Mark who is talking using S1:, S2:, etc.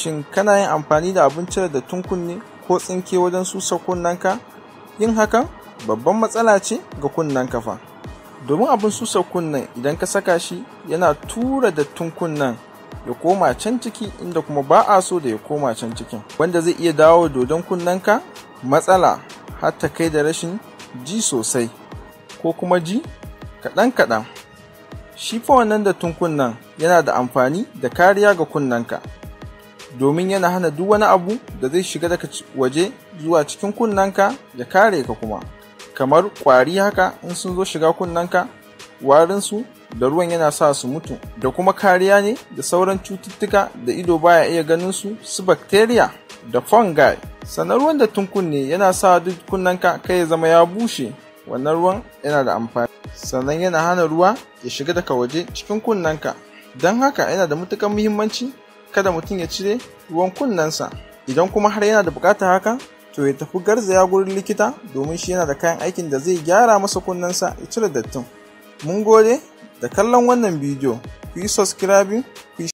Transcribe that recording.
S1: Shin kana yin amfani da abin cire dattun kunne ko tsinke wajen susar kunnenka? Yin hakan babban matsala ce ga kunnenka fa. Domin abin susar kunnen idan ka saka shi yana tura dattun kunnen ya koma can ciki, inda kuma ba a so da ya koma can cikin, wanda zai iya dawo dodon kunnenka matsala har ta kai da rashin ji sosai ko kuma ji kaɗan-kaɗan. Shi fa wannan dattun kunnen yana da amfani da kariya ga kunnenka, domin yana hana duk wani abu da zai shiga daga waje zuwa cikin kunnenka ya kare ka kuma. Kamar ƙwari haka in sun zo shiga kunnenka, warinsu da ruwan yana sa su mutu, da kuma kariya ne da sauran cututtuka da ido baya iya ganin su bacteria da fungi. Sannan ruwan dattun kunne yana sa duk kunnenka kai ya zama ya bushe, wannan ruwan yana da amfani. Sannan yana hana ruwa ya shiga daga waje cikin kunnenka. Don haka yana da matuƙar muhimmanci kada mutum ya cire ruwan kunnensa. Idan kuma har yana da buƙatar haka, to ya tafi garzaya gurin likita, domin shi yana da kayan aikin da zai gyara masa kunnensa ya cire dattin. Mun gode da kallon wannan bidiyo. Ku yi subscribing, ku yi